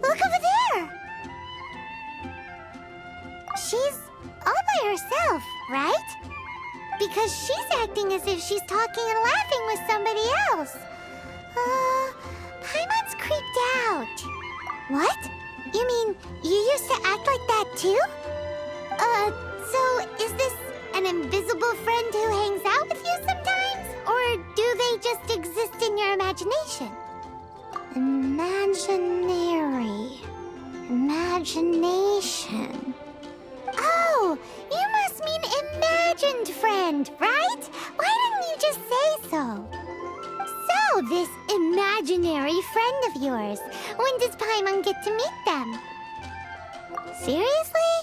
Look over there! She's all by herself, right? Because she's acting as if she's talking and laughing with somebody else. Paimon's creeped out. What? You mean you used to act like that too? So is this an invisible friend who hangs out with you sometimes? Or do they just exist in your imagination? Imagination. Oh, you must mean imagined friend, right? Why didn't you just say so? So, this imaginary friend of yours, when does Paimon get to meet them? Seriously?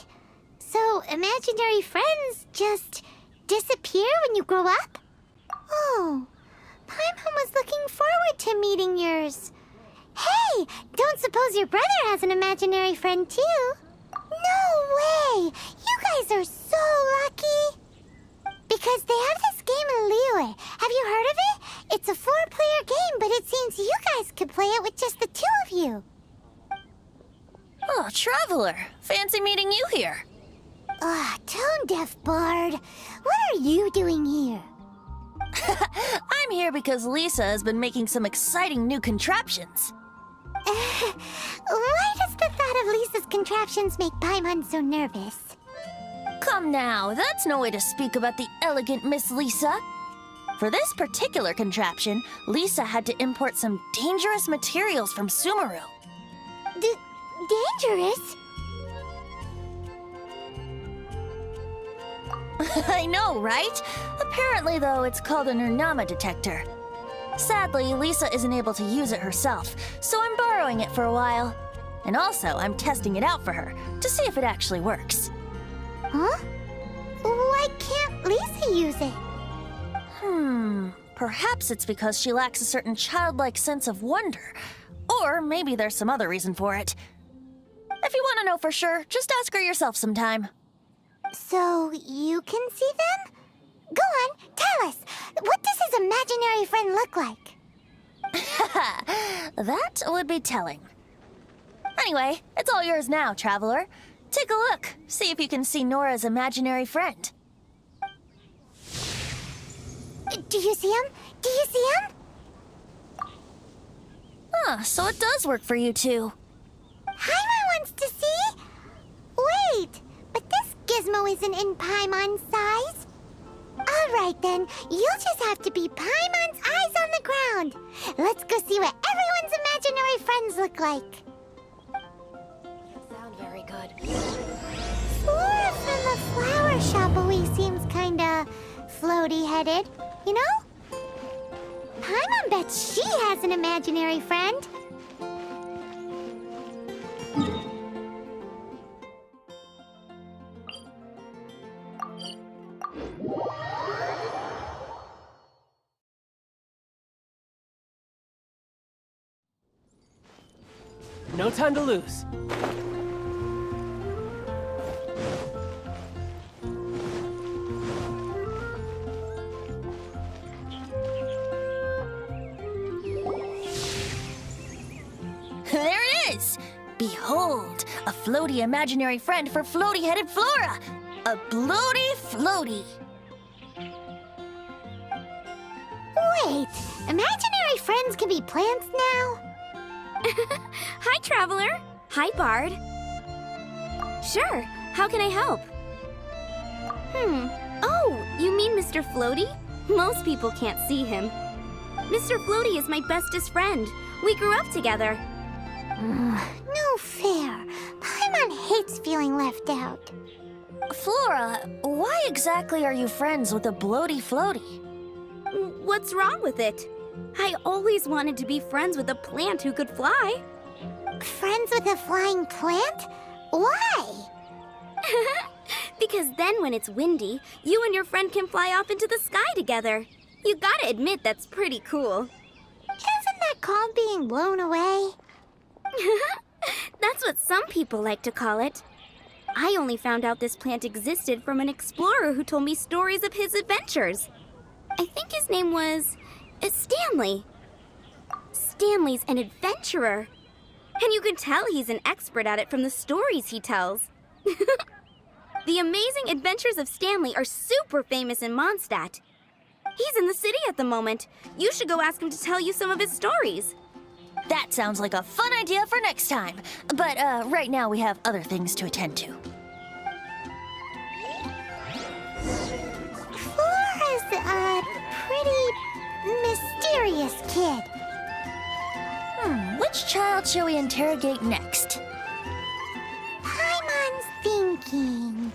So, imaginary friends just disappear when you grow up? Oh, Paimon was looking forward to meeting yours. Hey, don't suppose your brother has an imaginary friend too? No way! You guys are so lucky! Because they have this game in Liyue. Have you heard of it? It's a 4-player game, but it seems you guys could play it with just the 2 of you. Oh, Traveler. Fancy meeting you here. Tone-deaf bard. What are you doing here? I'm here because Lisa has been making some exciting new contraptions. Why does the thought of Lisa's contraptions make Paimon so nervous? Come now, that's no way to speak about the elegant Miss Lisa. For this particular contraption, Lisa had to import some dangerous materials from Sumeru. Dangerous? I know, right? Apparently, though, it's called an Urnama detector. Sadly, Lisa isn't able to use it herself, so I'm borrowing it for a while. And also, I'm testing it out for her, to see if it actually works. Huh? Why can't Lisa use it? Perhaps it's because she lacks a certain childlike sense of wonder. Or maybe there's some other reason for it. If you want to know for sure, just ask her yourself sometime. So, you can see them? Go on, tell us. What does his imaginary friend look like? That would be telling. Anyway, it's all yours now, Traveler. Take a look. See if you can see Nora's imaginary friend. Do you see him? Do you see him? So it does work for you two. Paimon wants to see? Wait, but this gizmo isn't in Paimon's size. Alright then, you'll just have to be Paimon's eyes on the ground. Let's go see what everyone's imaginary friends look like. Sound very good. Flora from the flower shop always seems kinda floaty-headed, you know? Paimon bets she has an imaginary friend. No time to lose. There it is! Behold, a floaty imaginary friend for floaty-headed Flora! A bloaty floaty! Wait, imaginary friends can be plants now? Hi, Traveler. Hi, Bard. Sure, how can I help? Oh, you mean Mr. Floaty? Most people can't see him. Mr. Floaty is my bestest friend. We grew up together. No fair. Paimon hates feeling left out. Flora, why exactly are you friends with a bloaty floaty? What's wrong with it? I always wanted to be friends with a plant who could fly. Friends with a flying plant? Why? Because then when it's windy, you and your friend can fly off into the sky together. You gotta admit that's pretty cool. Isn't that called being blown away? That's what some people like to call it. I only found out this plant existed from an explorer who told me stories of his adventures. I think his name was Stanley. Stanley's an adventurer. And you can tell he's an expert at it from the stories he tells. The amazing adventures of Stanley are super famous in Mondstadt. He's in the city at the moment. You should go ask him to tell you some of his stories. That sounds like a fun idea for next time. But right now we have other things to attend to. Flora's a pretty mysterious kid. Which child shall we interrogate next? Paimon's thinking.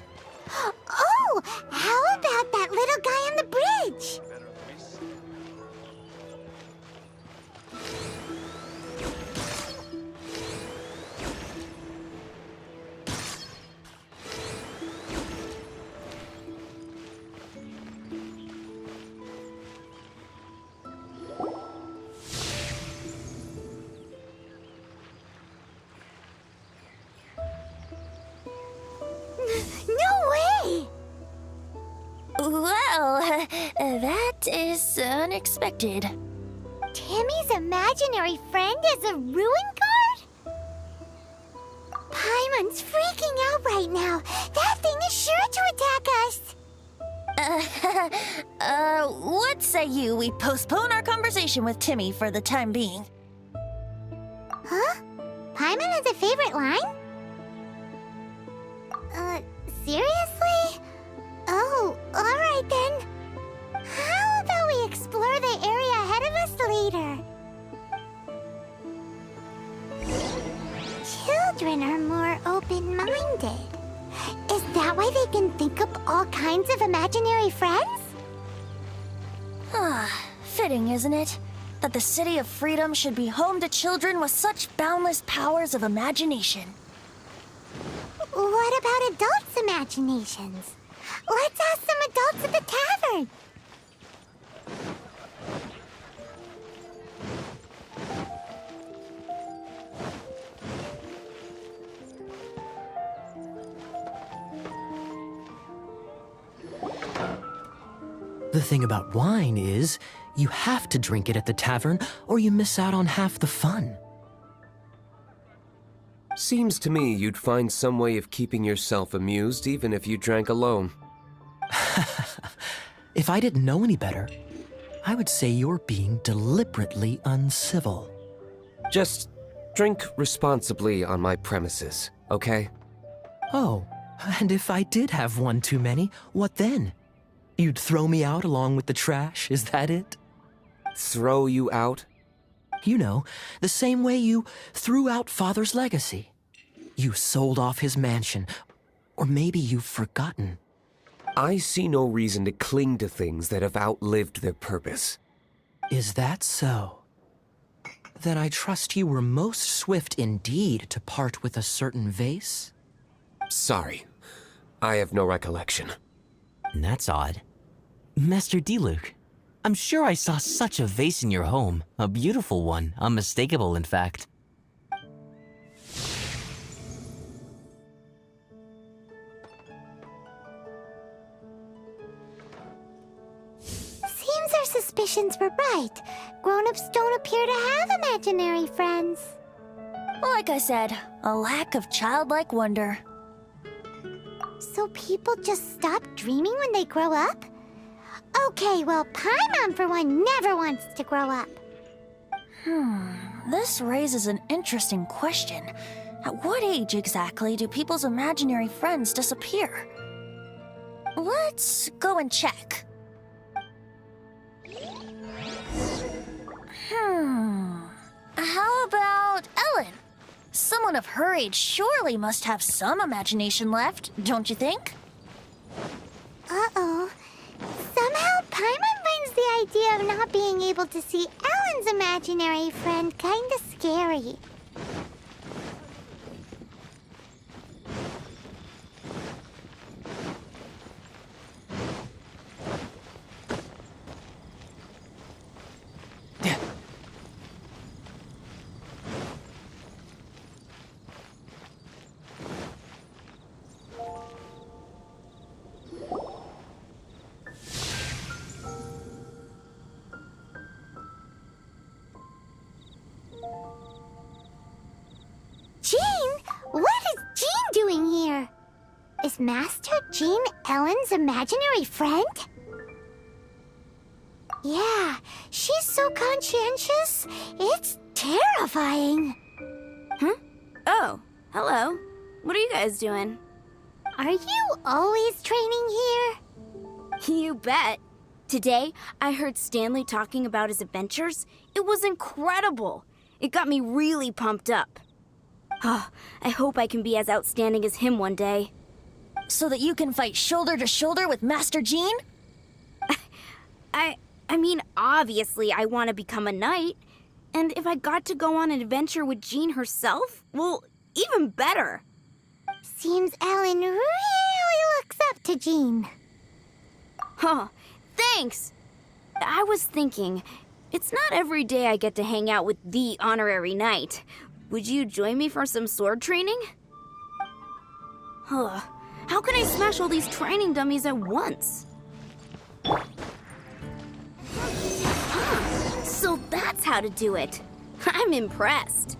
Oh, how about that little guy on the bridge? No way! Well, that is unexpected. Timmy's imaginary friend is a ruin guard? Paimon's freaking out right now. That thing is sure to attack us. What say you we postpone our conversation with Timmy for the time being? Huh? Paimon has a favorite line? Seriously? Oh, alright then. How about we explore the area ahead of us later? Children are more open-minded. Is that why they can think up all kinds of imaginary friends? Fitting, isn't it? That the City of Freedom should be home to children with such boundless powers of imagination. What about adults' imaginations? Let's ask some adults at the tavern. The thing about wine is, you have to drink it at the tavern or you miss out on half the fun. Seems to me you'd find some way of keeping yourself amused even if you drank alone. If I didn't know any better, I would say you're being deliberately uncivil. Just drink responsibly on my premises, okay? Oh, and if I did have one too many, what then? You'd throw me out along with the trash, is that it? Throw you out? You know, the same way you threw out Father's legacy. You sold off his mansion, or maybe you've forgotten. I see no reason to cling to things that have outlived their purpose. Is that so? Then I trust you were most swift indeed to part with a certain vase? Sorry, I have no recollection. That's odd. Master Diluc, I'm sure I saw such a vase in your home. A beautiful one, unmistakable in fact. Seems our suspicions were right. Grown-ups don't appear to have imaginary friends. Like I said, a lack of childlike wonder. So people just stop dreaming when they grow up? Okay, well, Paimon, for one, never wants to grow up. This raises an interesting question. At what age exactly do people's imaginary friends disappear? Let's go and check. How about Ellen? Someone of her age surely must have some imagination left, don't you think? Uh-oh. Somehow Paimon finds the idea of not being able to see Ellen's imaginary friend kinda scary. Is Master Jean Ellen's imaginary friend? Yeah, she's so conscientious. It's terrifying. Oh, hello. What are you guys doing? Are you always training here? You bet. Today, I heard Stanley talking about his adventures. It was incredible. It got me really pumped up. Oh, I hope I can be as outstanding as him one day. So that you can fight shoulder to shoulder with Master Jean? I mean, obviously I want to become a knight. And if I got to go on an adventure with Jean herself, well, even better. Seems Ellen really looks up to Jean. Huh, thanks. I was thinking, it's not every day I get to hang out with the honorary knight. Would you join me for some sword training? Huh, how can I smash all these training dummies at once? So that's how to do it. I'm impressed.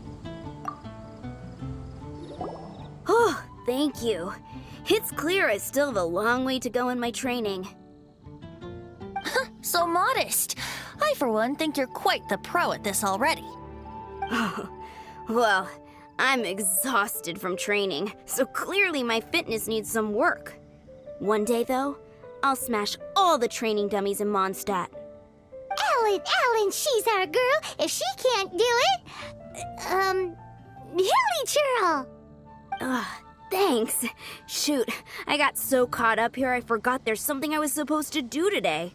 Oh, thank you. It's clear I still have a long way to go in my training. So modest. I, for one, think you're quite the pro at this already. Well, I'm exhausted from training, so clearly my fitness needs some work. One day, though, I'll smash all the training dummies in Mondstadt. Ellen, she's our girl. If she can't do it, Hilly Churl. Thanks. Shoot, I got so caught up here I forgot there's something I was supposed to do today.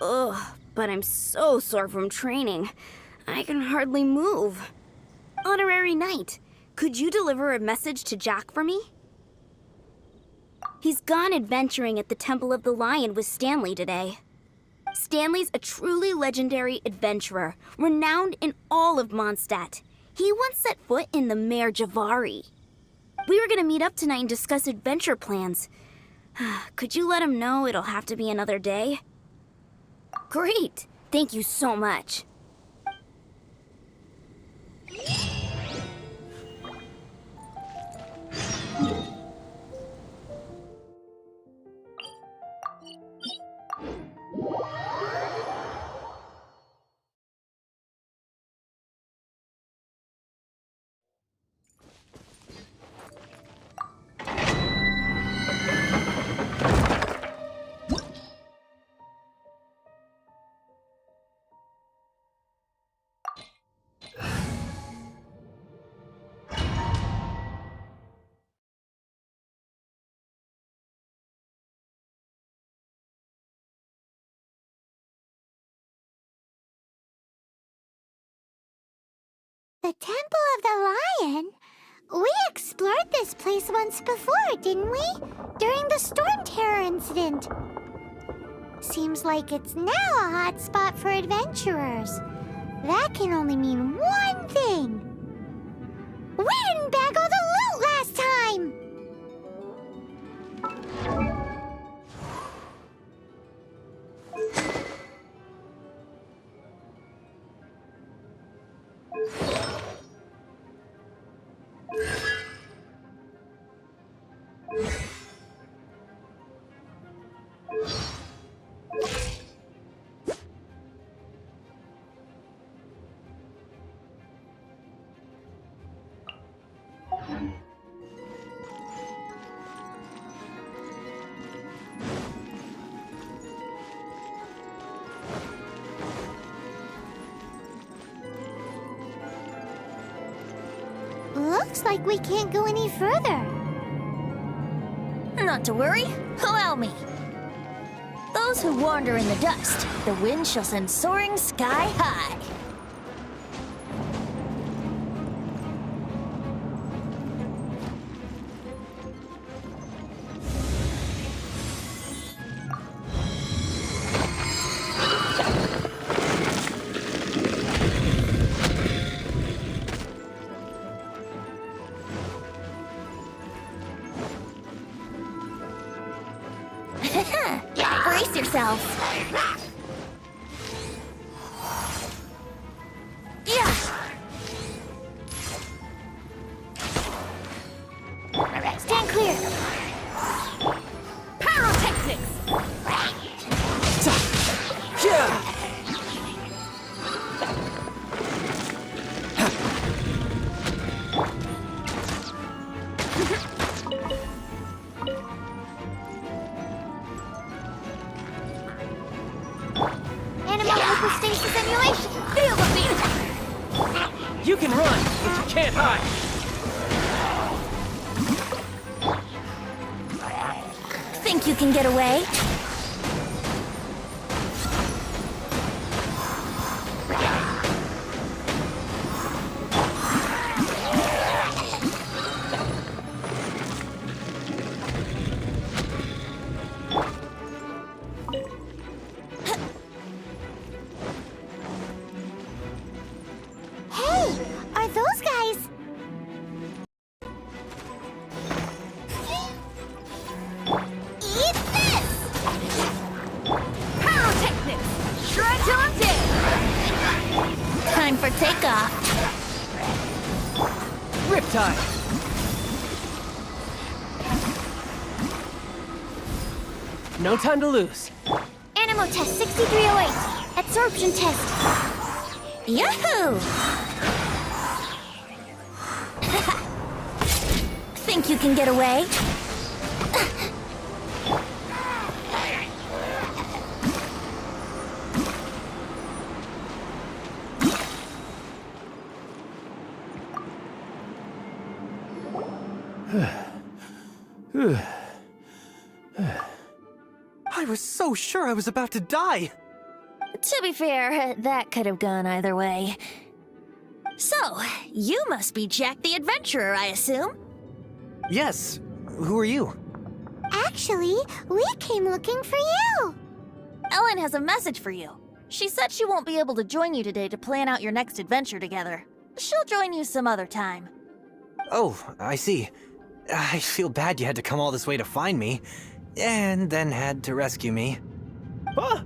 Ugh, but I'm so sore from training. I can hardly move. Honorary Knight, could you deliver a message to Jack for me? He's gone adventuring at the Temple of the Lion with Stanley today. Stanley's a truly legendary adventurer, renowned in all of Mondstadt. He once set foot in the Mare Javari. We were gonna meet up tonight and discuss adventure plans. Could you let him know it'll have to be another day? Great! Thank you so much. The Temple of the Lion? We explored this place once before, didn't we? During the Storm Terror incident. Seems like it's now a hot spot for adventurers. That can only mean one thing. We didn't bag all the loot last time! Looks like we can't go any further. Not to worry. Allow me. Those who wander in the dust, the wind shall send soaring sky high. Brace yourselves. Yeah. Stand clear. You can run, but you can't hide. Think you can get away? Hey, are those guys? Eat this! Pyrotechnics! Shred on day! Time for takeoff. Riptide. No time to lose. Animo test 6308. Absorption test. Yahoo! Think you can get away? I was so sure I was about to die. To be fair, that could have gone either way. So, you must be Jack the Adventurer, I assume? Yes. Who are you? Actually, we came looking for you. Ellen has a message for you. She said she won't be able to join you today to plan out your next adventure together. She'll join you some other time. Oh, I see. I feel bad you had to come all this way to find me, and then had to rescue me. Huh?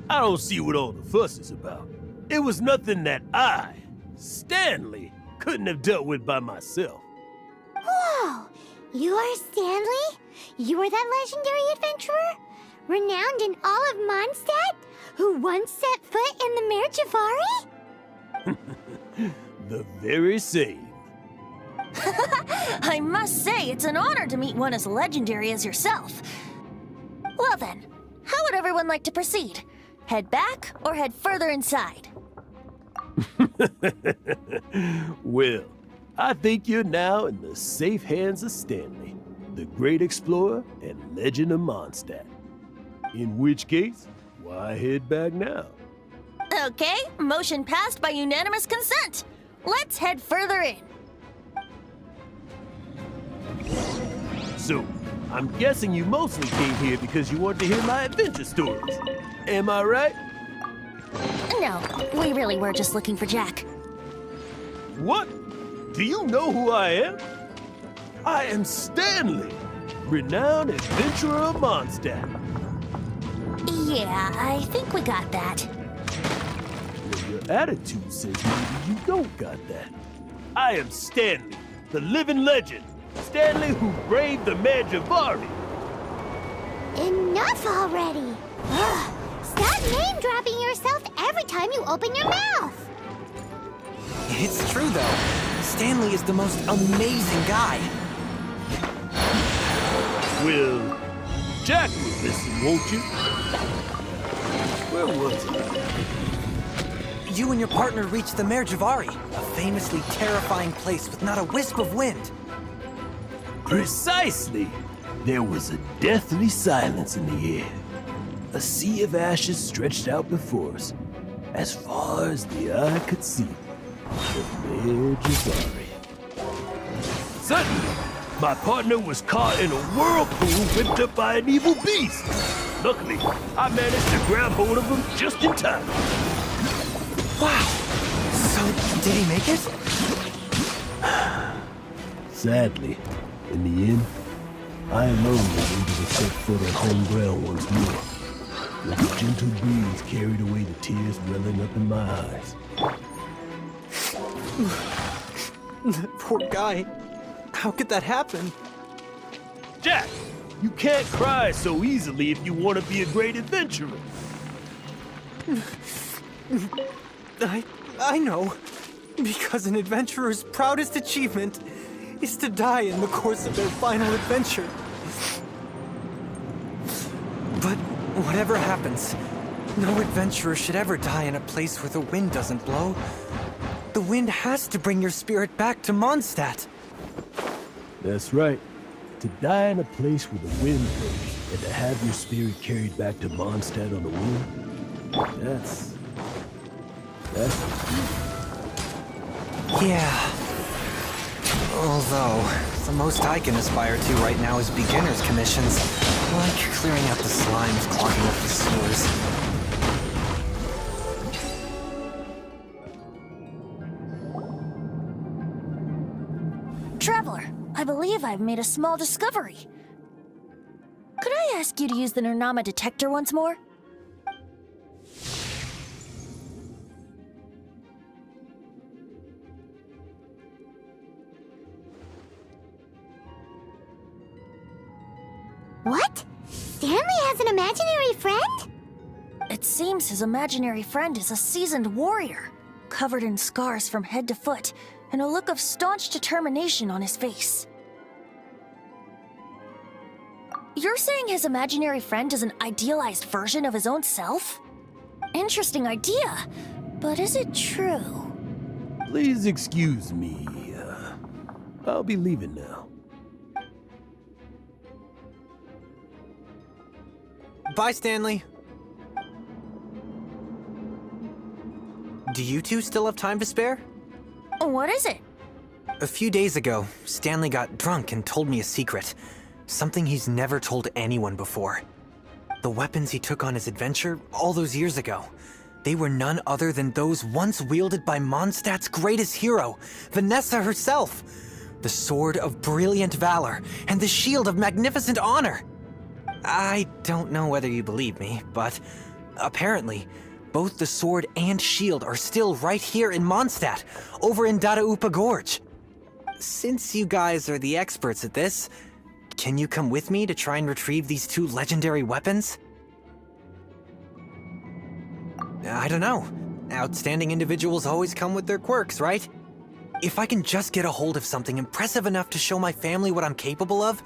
I don't see what all the fuss is about. It was nothing that I, Stanley, couldn't have dealt with by myself. Whoa! You are Stanley? You are that legendary adventurer? Renowned in all of Mondstadt? Who once set foot in the Mare Javari? The very same. I must say, it's an honor to meet one as legendary as yourself. Well then, how would everyone like to proceed? Head back or head further inside? Well, I think you're now in the safe hands of Stanley, the great explorer and legend of Mondstadt. In which case, why head back now? Okay, motion passed by unanimous consent. Let's head further in. So, I'm guessing you mostly came here because you want to hear my adventure stories. Am I right? No, we really were just looking for Jack. What? Do you know who I am? I am Stanley, renowned adventurer of Mondstadt. Yeah, I think we got that. Well, your attitude says maybe you don't got that. I am Stanley, the living legend. Stanley who braved the Mare Javari. Enough already! Ugh. Stop name-dropping yourself every time you open your mouth! It's true, though. Stanley is the most amazing guy. Well, Jack will listen, won't you? Where was I? You and your partner reached the Mare Javari, a famously terrifying place with not a wisp of wind. Precisely! There was a deathly silence in the air. A sea of ashes stretched out before us, as far as the eye could see. The Mare Javari. Suddenly, my partner was caught in a whirlpool whipped up by an evil beast. Luckily, I managed to grab hold of him just in time. Wow! So, did he make it? Sadly, in the end, I alone was able to set foot on home ground once more. With a gentle breeze carried away the tears welling up in my eyes. Poor guy. How could that happen? Jack, you can't cry so easily if you want to be a great adventurer. I know. Because an adventurer's proudest achievement is to die in the course of their final adventure. But whatever happens, no adventurer should ever die in a place where the wind doesn't blow. The wind has to bring your spirit back to Mondstadt. That's right. To die in a place where the wind blows, and to have your spirit carried back to Mondstadt on the wind, that's... Yeah. Although, the most I can aspire to right now is beginner's commissions, like clearing out the slimes clogging up the sewers. Traveler, I believe I've made a small discovery. Could I ask you to use the Nernama detector once more? What? Stanley has an imaginary friend? It seems his imaginary friend is a seasoned warrior, covered in scars from head to foot, and a look of staunch determination on his face. You're saying his imaginary friend is an idealized version of his own self? Interesting idea, but is it true? Please excuse me. I'll be leaving now. Bye, Stanley. Do you two still have time to spare? What is it? A few days ago, Stanley got drunk and told me a secret. Something he's never told anyone before. The weapons he took on his adventure all those years ago, they were none other than those once wielded by Mondstadt's greatest hero, Vanessa herself. The Sword of Brilliant Valor and the Shield of Magnificent Honor. I don't know whether you believe me, but apparently, both the sword and shield are still right here in Mondstadt, over in Dadaupa Gorge. Since you guys are the experts at this, can you come with me to try and retrieve these two legendary weapons? I don't know. Outstanding individuals always come with their quirks, right? If I can just get a hold of something impressive enough to show my family what I'm capable of,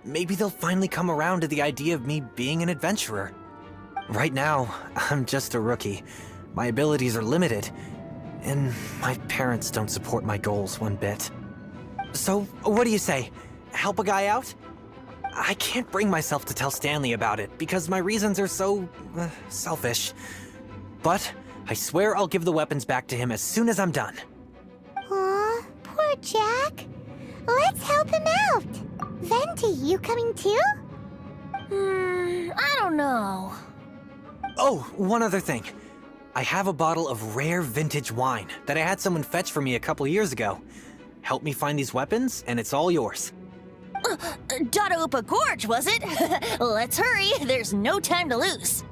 maybe they'll finally come around to the idea of me being an adventurer. Right now, I'm just a rookie. My abilities are limited, and my parents don't support my goals one bit. So, what do you say? Help a guy out? I can't bring myself to tell Stanley about it, because my reasons are so... selfish. But I swear I'll give the weapons back to him as soon as I'm done. Aw, poor Jack. Let's help him out. Venti, you coming too? I don't know. Oh, one other thing. I have a bottle of rare vintage wine that I had someone fetch for me a couple years ago. Help me find these weapons, and it's all yours. Dadaupa Gorge, was it? Let's hurry, there's no time to lose.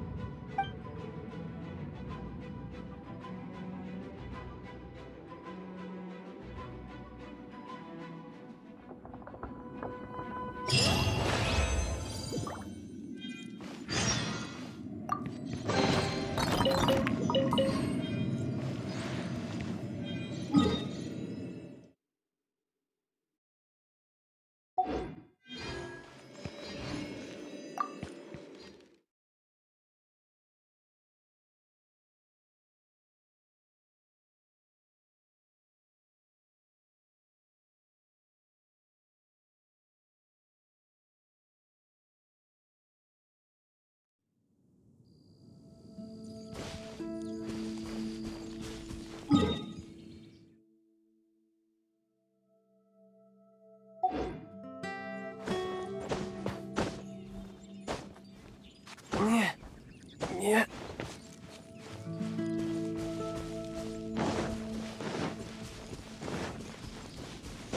Yeah.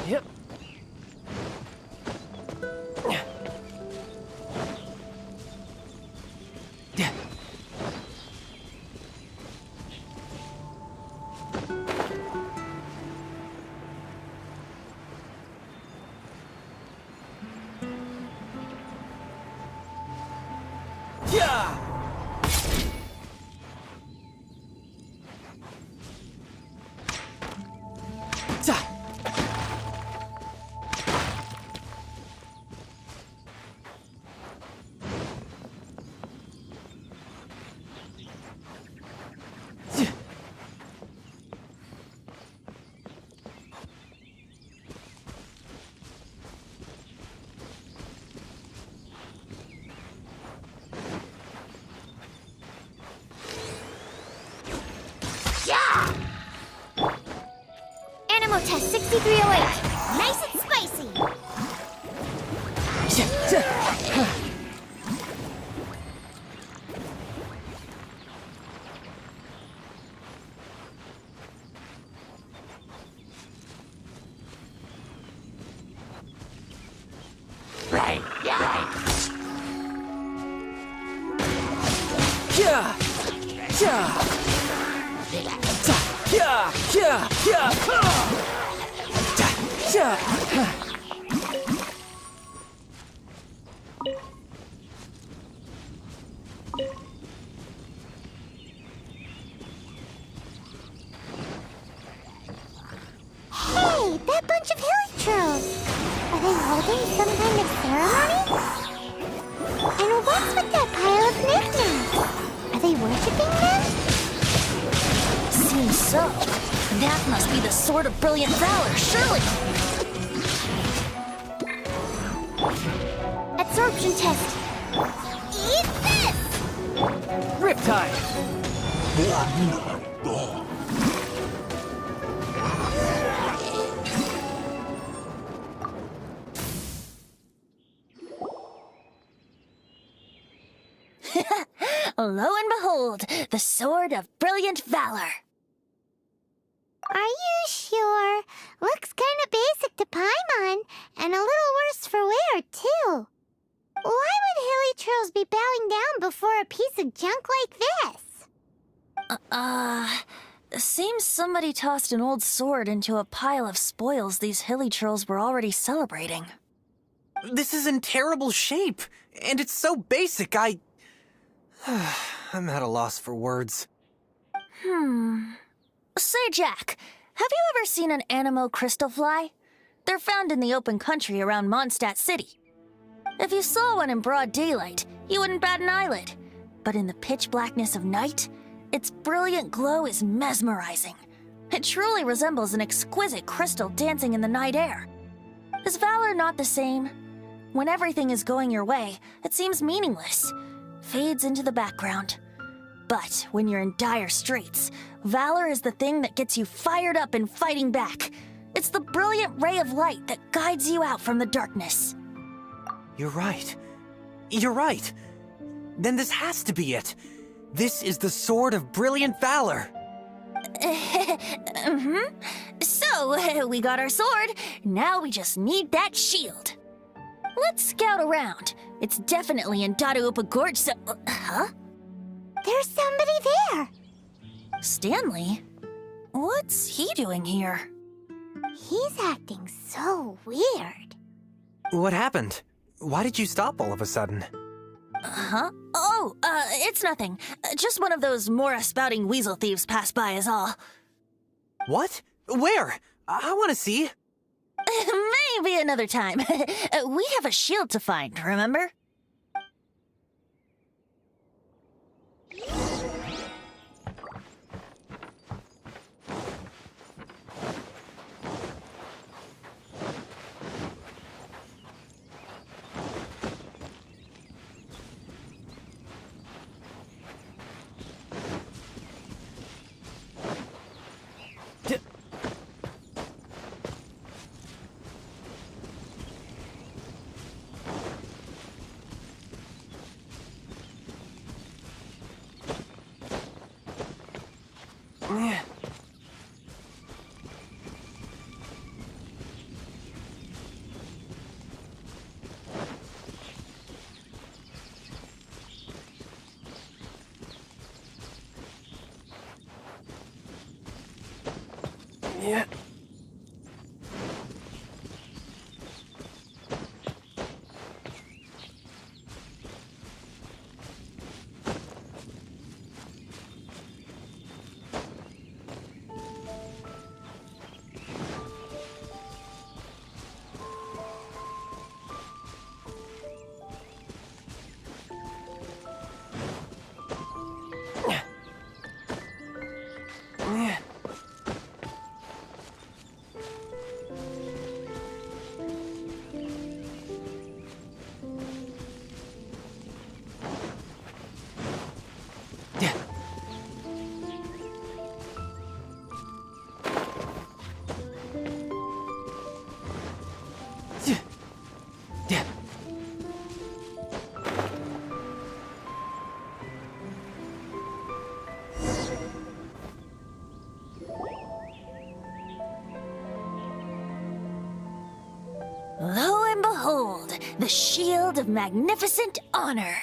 Yep. Yeah. Yeah. test 6308. Nice and spicy. Hey, that bunch of hilichurls! Are they holding some kind of ceremony? And what's with that pile of knickknacks? Are they worshipping them? Seems so. That must be the Sword of Brilliant Valor, surely. Absorption test. Eat this! Riptide! Lo and behold, the Sword of Brilliant Valor. Are you sure? Looks kinda basic to Paimon, and a little worse for wear, too. Why would hilichurls be bowing down before a piece of junk like this? Seems somebody tossed an old sword into a pile of spoils these hilichurls were already celebrating. This is in terrible shape, and it's so basic, I'm at a loss for words. Say, Jack, have you ever seen an Anemo crystal fly? They're found in the open country around Mondstadt City. If you saw one in broad daylight, you wouldn't bat an eyelid. But in the pitch blackness of night, its brilliant glow is mesmerizing. It truly resembles an exquisite crystal dancing in the night air. Is valor not the same? When everything is going your way, it seems meaningless, fades into the background. But when you're in dire straits, valor is the thing that gets you fired up and fighting back. It's the brilliant ray of light that guides you out from the darkness. You're right. You're right. Then this has to be it. This is the Sword of Brilliant Valor. So, we got our sword. Now we just need that shield. Let's scout around. It's definitely in Dadaupa Gorge, so... Huh? There's somebody there. Stanley? What's he doing here? He's acting so weird. What happened? Why did you stop all of a sudden? Huh? Oh, it's nothing. Just one of those Mora-spouting weasel thieves passed by is all. What? Where? I want to see. Maybe another time. We have a shield to find, remember? Yeah. Lo and behold, the shield of magnificent honor.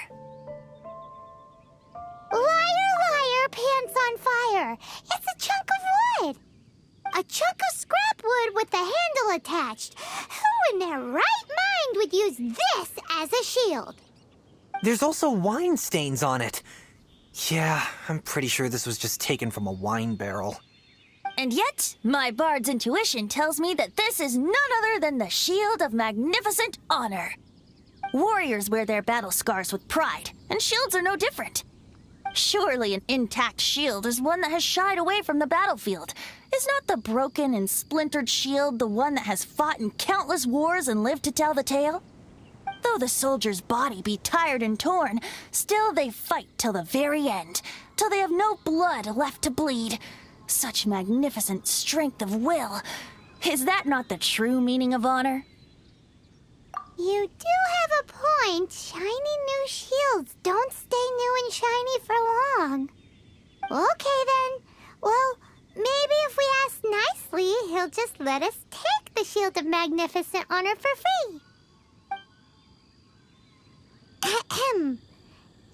Liar, liar, pants on fire. It's a chunk of wood. A chunk of scrap wood with the handle attached. Who in their right mind would use this as a shield? There's also wine stains on it. Yeah, I'm pretty sure this was just taken from a wine barrel. And yet, my bard's intuition tells me that this is none other than the shield of magnificent honor. Warriors wear their battle scars with pride, and shields are no different. Surely an intact shield is one that has shied away from the battlefield. Is not the broken and splintered shield the one that has fought in countless wars and lived to tell the tale? Though the soldier's body be tired and torn, still they fight till the very end, till they have no blood left to bleed. Such magnificent strength of will. Is that not the true meaning of honor? You do have a point. Shiny new shields don't stay new and shiny for long. Okay then. Well, maybe if we ask nicely, he'll just let us take the Shield of Magnificent Honor for free. Ahem.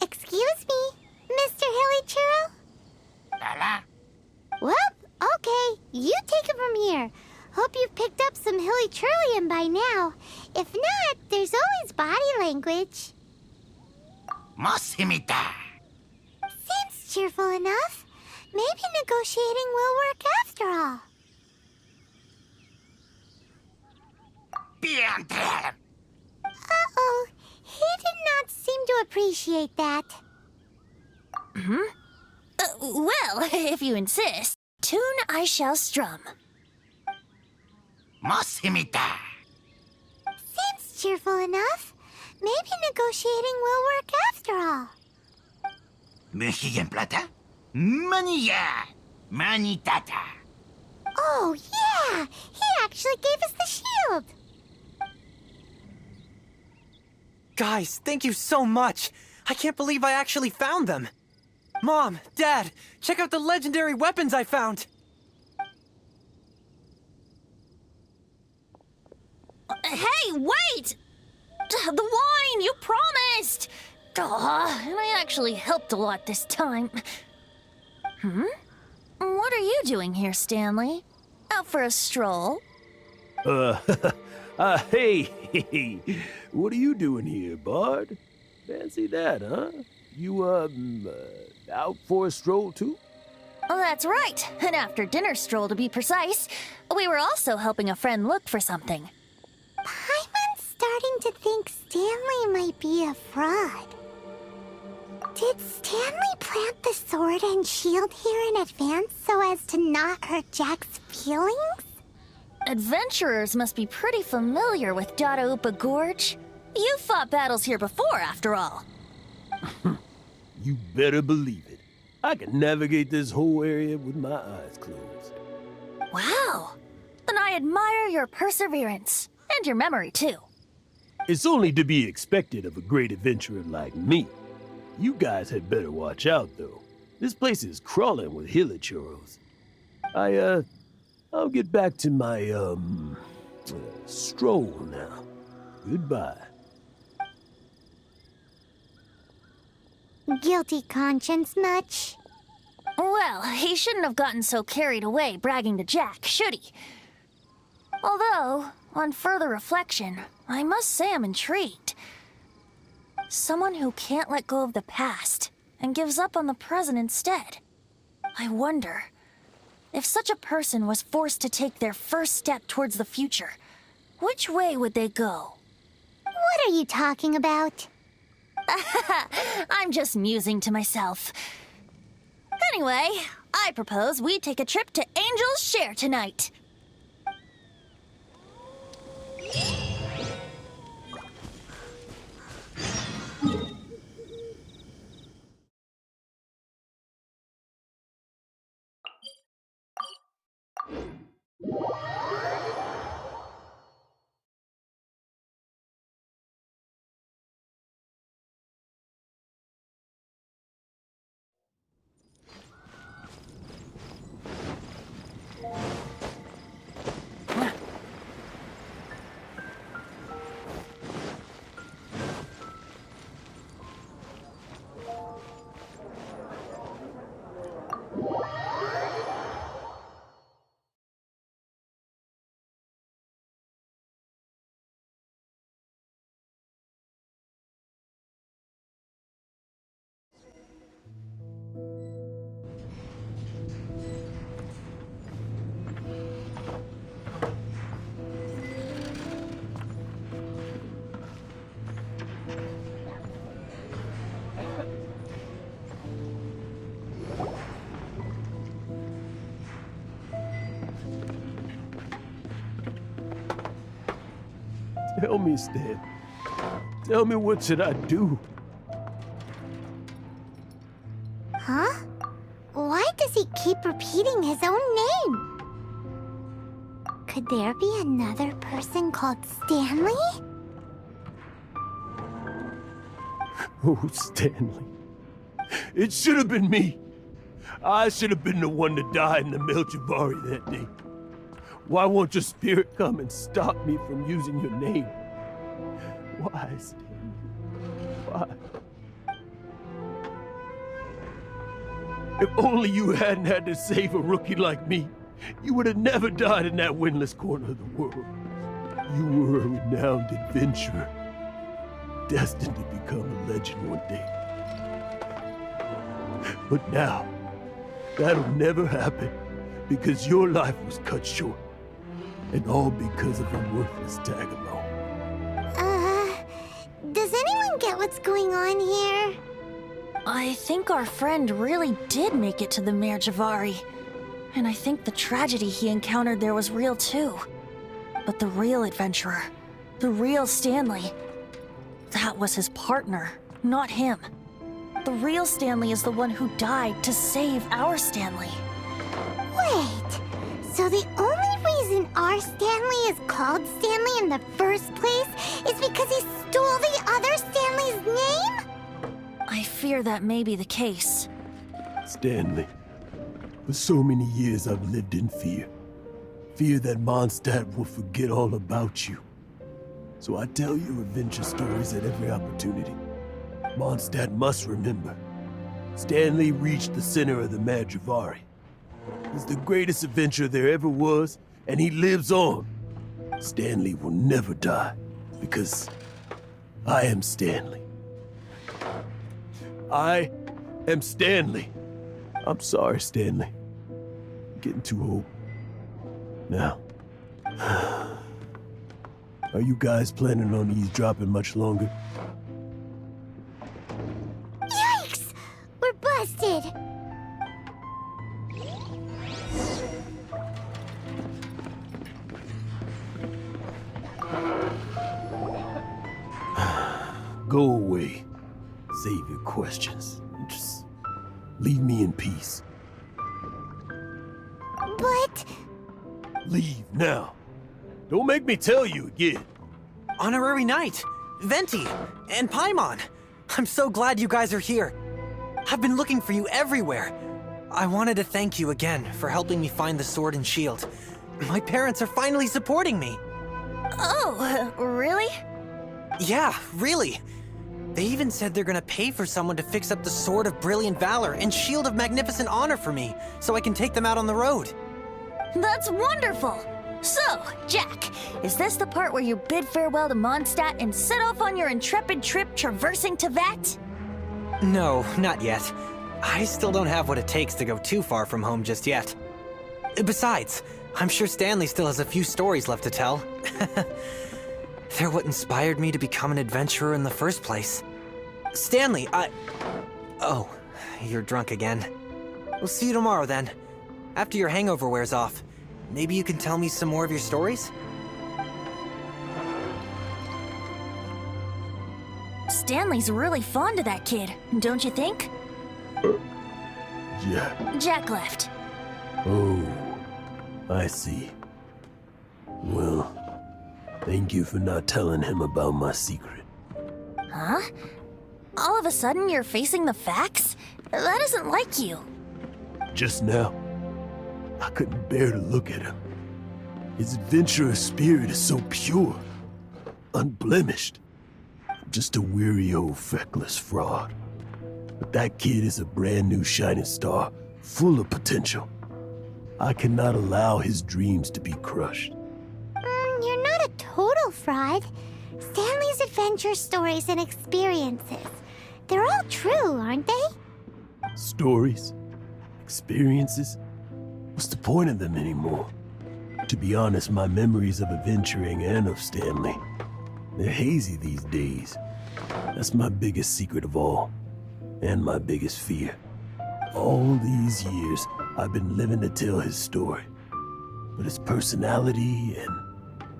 Excuse me, Mr. Hilly Churro? Well, okay. You take it from here. Hope you've picked up some Hilly Churlian by now. If not, there's always body language. Seems cheerful enough. Maybe negotiating will work after all. Uh-oh. He did not seem to appreciate that. Well, if you insist, tune I shall strum. Seems cheerful enough. Maybe negotiating will work after all. Oh, yeah! He actually gave us the shield! Guys, thank you so much. I can't believe I actually found them. Mom, Dad, check out the legendary weapons I found. Hey, wait! The wine, you promised! And I actually helped a lot this time. What are you doing here, Stanley? Out for a stroll? Hey, what are you doing here, Bard? Fancy that, huh? You, out for a stroll, too? Oh, that's right. An after-dinner stroll, to be precise. We were also helping a friend look for something. Paimon's starting to think Stanley might be a fraud. Did Stanley plant the sword and shield here in advance so as to not hurt Jack's feelings? Adventurers must be pretty familiar with Dada-Upa Gorge. You fought battles here before, after all. You better believe it. I can navigate this whole area with my eyes closed. Wow. Then I admire your perseverance. And your memory, too. It's only to be expected of a great adventurer like me. You guys had better watch out, though. This place is crawling with hilichurros. I'll get back to my, stroll now. Goodbye. Guilty conscience much? Well, he shouldn't have gotten so carried away bragging to Jack, should he? Although, on further reflection, I must say I'm intrigued. Someone who can't let go of the past and gives up on the present instead. I wonder, if such a person was forced to take their first step towards the future, which way would they go? What are you talking about? I'm just musing to myself. Anyway, I propose we take a trip to Angel's Share tonight. Tell me, Stan. Tell me, what should I do? Huh? Why does he keep repeating his own name? Could there be another person called Stanley? Oh, Stanley. It should have been me. I should have been the one to die in the Melchivari that day. Why won't your spirit come and stop me from using your name? Why, Stanley? Why? If only you hadn't had to save a rookie like me, you would have never died in that windless corner of the world. You were a renowned adventurer, destined to become a legend one day. But now, that'll never happen, because your life was cut short, and all because of a worthless tag-along. Does anyone get what's going on here? I think our friend really did make it to the Merjavari. And I think the tragedy he encountered there was real too. But the real adventurer, the real Stanley, that was his partner, not him. The real Stanley is the one who died to save our Stanley. Wait, so the only reason our Stanley is called Stanley in the first place is because he stole the other Stanley's name? I fear that may be the case. Stanley, for so many years I've lived in fear. Fear that Mondstadt will forget all about you. So I tell you adventure stories at every opportunity. Mondstadt must remember. Stanley reached the center of the Merjavari. He's the greatest adventurer there ever was, and he lives on. Stanley will never die, because I am Stanley. I am Stanley. I'm sorry, Stanley. I'm getting too old. Now, are you guys planning on eavesdropping much longer? Yikes! We're busted! Go away. Save your questions. Just leave me in peace. But... Leave now. Don't make me tell you again. Honorary Knight, Venti, and Paimon. I'm so glad you guys are here. I've been looking for you everywhere. I wanted to thank you again for helping me find the sword and shield. My parents are finally supporting me. Oh, really? Yeah, really. They even said they're gonna pay for someone to fix up the Sword of Brilliant Valor and Shield of Magnificent Honor for me, so I can take them out on the road. That's wonderful! So, Jack, is this the part where you bid farewell to Mondstadt and set off on your intrepid trip traversing Tevat? No, not yet. I still don't have what it takes to go too far from home just yet. Besides, I'm sure Stanley still has a few stories left to tell. They're what inspired me to become an adventurer in the first place. Stanley, Oh, you're drunk again. We'll see you tomorrow then. After your hangover wears off, maybe you can tell me some more of your stories? Stanley's really fond of that kid, don't you think? Jack. Jack left. Oh, I see. Well, thank you for not telling him about my secret. Huh? All of a sudden you're facing the facts? That isn't like you. Just now, I couldn't bear to look at him. His adventurous spirit is so pure, unblemished. I'm just a weary old feckless fraud. But that kid is a brand new shining star, full of potential. I cannot allow his dreams to be crushed. You're not a total fraud. Stanley's adventure stories and experiences, they're all true, aren't they? Stories? Experiences? What's the point of them anymore? To be honest, my memories of adventuring and of Stanley, they're hazy these days. That's my biggest secret of all, and my biggest fear. All these years, I've been living to tell his story. But his personality and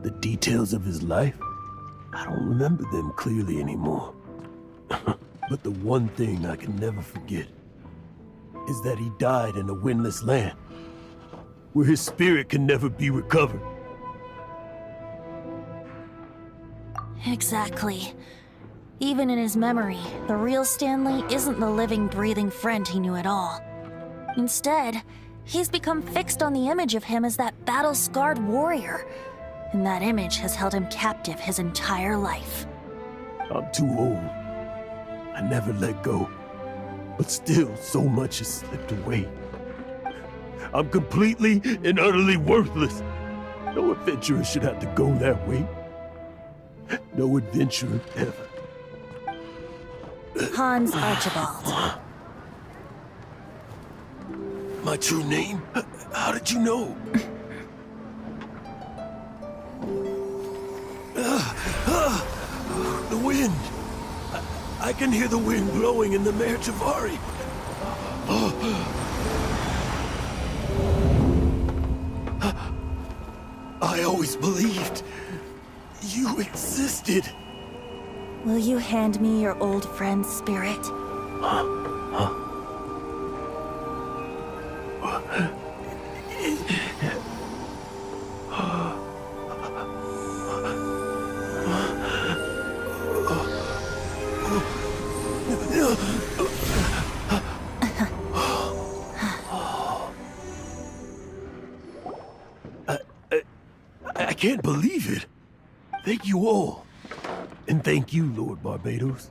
the details of his life, I don't remember them clearly anymore. But the one thing I can never forget is that he died in a windless land, where his spirit can never be recovered. Exactly. Even in his memory, the real Stanley isn't the living, breathing friend he knew at all. Instead, he's become fixed on the image of him as that battle-scarred warrior, and that image has held him captive his entire life. I'm too old. I never let go. But still, so much has slipped away. I'm completely and utterly worthless. No adventurer should have to go that way. No adventurer ever. Hans Archibald. My true name? How did you know? The wind. I can hear the wind blowing in the Mare Javari. I always believed you existed. Will you hand me your old friend's spirit? I can't believe it. Thank you all. And thank you, Lord Barbados.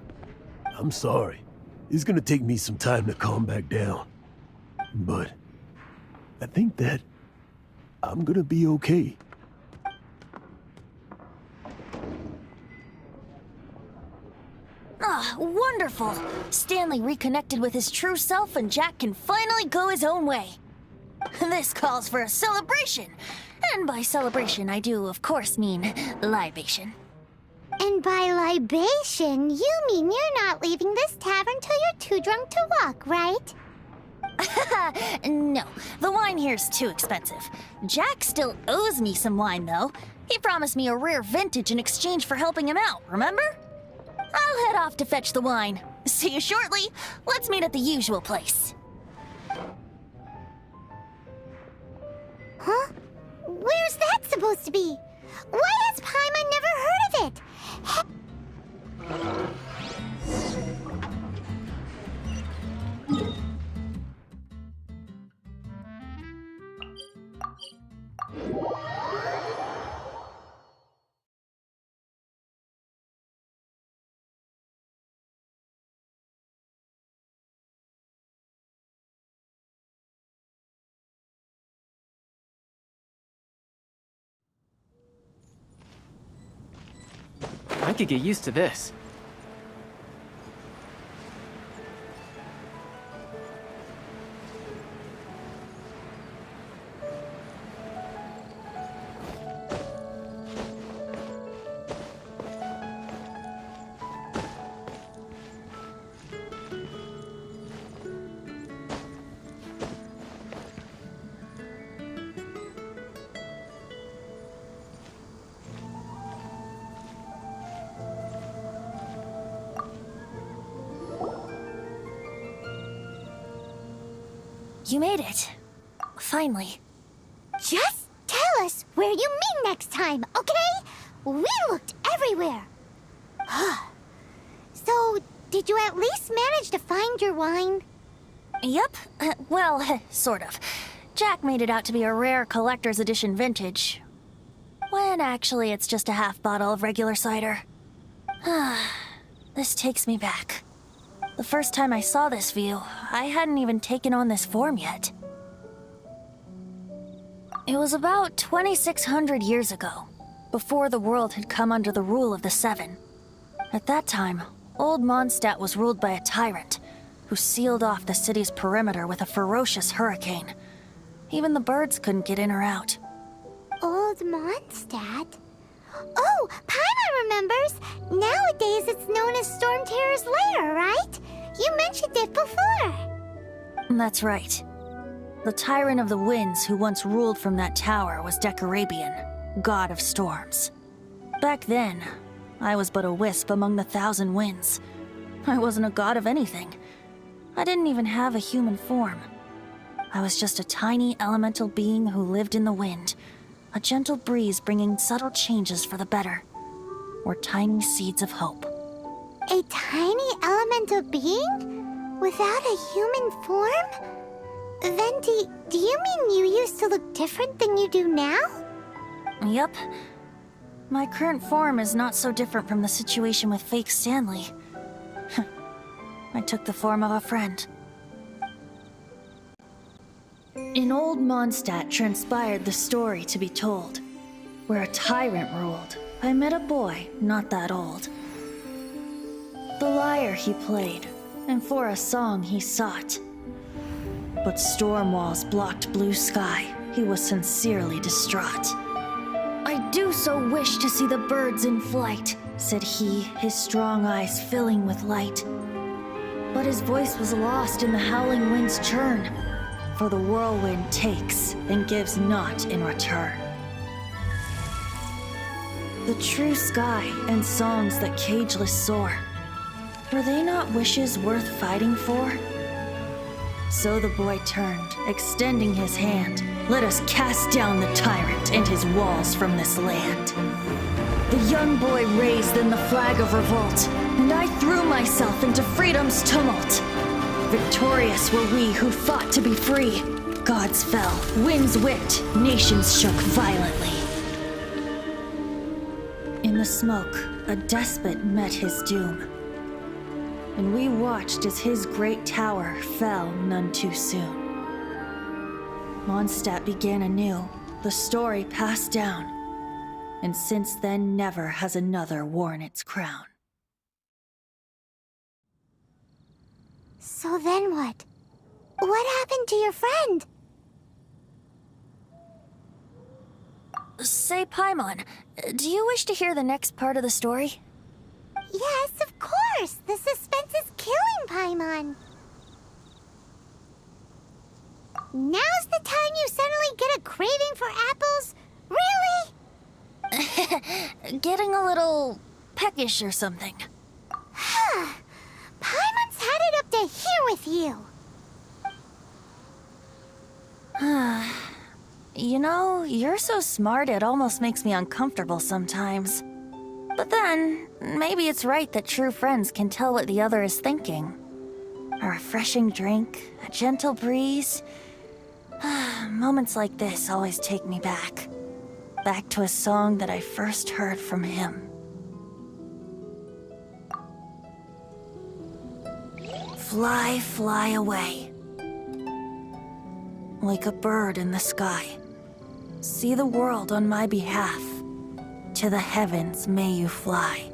I'm sorry. It's gonna take me some time to calm back down. But I think that I'm gonna be okay. Ah, wonderful! Stanley reconnected with his true self and Jack can finally go his own way. This calls for a celebration. And by celebration, I do, of course, mean libation. And by libation, you mean you're not leaving this tavern till you're too drunk to walk, right? No, the wine here's too expensive. Jack still owes me some wine, though. He promised me a rare vintage in exchange for helping him out, remember? I'll head off to fetch the wine. See you shortly. Let's meet at the usual place. Huh? Where's that supposed to be? Why has Paimon never heard of it? I could get used to this. You made it. Finally. Just tell us where you meet next time, okay? We looked everywhere. So, did you at least manage to find your wine? Yep. Well, sort of. Jack made it out to be a rare collector's edition vintage. When actually it's just a half bottle of regular cider. This takes me back. The first time I saw this view, I hadn't even taken on this form yet. It was about 2,600 years ago, before the world had come under the rule of the Seven. At that time, Old Mondstadt was ruled by a tyrant, who sealed off the city's perimeter with a ferocious hurricane. Even the birds couldn't get in or out. Old Mondstadt? Oh, Paimon remembers! Nowadays it's known as Storm Terror's lair, right? You mentioned it before. That's right. The Tyrant of the Winds who once ruled from that tower was Decarabian, god of storms. Back then, I was but a wisp among the thousand winds. I wasn't a god of anything. I didn't even have a human form. I was just a tiny elemental being who lived in the wind, a gentle breeze bringing subtle changes for the better, or tiny seeds of hope. A tiny elemental being? Without a human form? Venti, do you mean you used to look different than you do now? Yep. My current form is not so different from the situation with fake Stanley. I took the form of a friend. In old Mondstadt transpired the story to be told. Where a tyrant ruled, I met a boy not that old. The lyre he played, and for a song he sought. But storm walls blocked blue sky, he was sincerely distraught. I do so wish to see the birds in flight, said he, his strong eyes filling with light. But his voice was lost in the howling wind's churn, for the whirlwind takes and gives not in return. The true sky and songs that cageless soar, were they not wishes worth fighting for? So the boy turned, extending his hand. Let us cast down the tyrant and his walls from this land. The young boy raised then the flag of revolt, and I threw myself into freedom's tumult. Victorious were we who fought to be free. Gods fell, winds whipped, nations shook violently. In the smoke, a despot met his doom. And we watched as his great tower fell none too soon. Mondstadt began anew, the story passed down, and since then never has another worn its crown. So then what? What happened to your friend? Say, Paimon, do you wish to hear the next part of the story? Yes, of course! The suspense is killing, Paimon! Now's the time you suddenly get a craving for apples? Really? Getting a little peckish or something. Paimon's had it up to here with you! You know, you're so smart it almost makes me uncomfortable sometimes. But then, maybe it's right that true friends can tell what the other is thinking. A refreshing drink, a gentle breeze. Moments like this always take me back. Back to a song that I first heard from him. Fly, fly away. Like a bird in the sky. See the world on my behalf. To the heavens may you fly.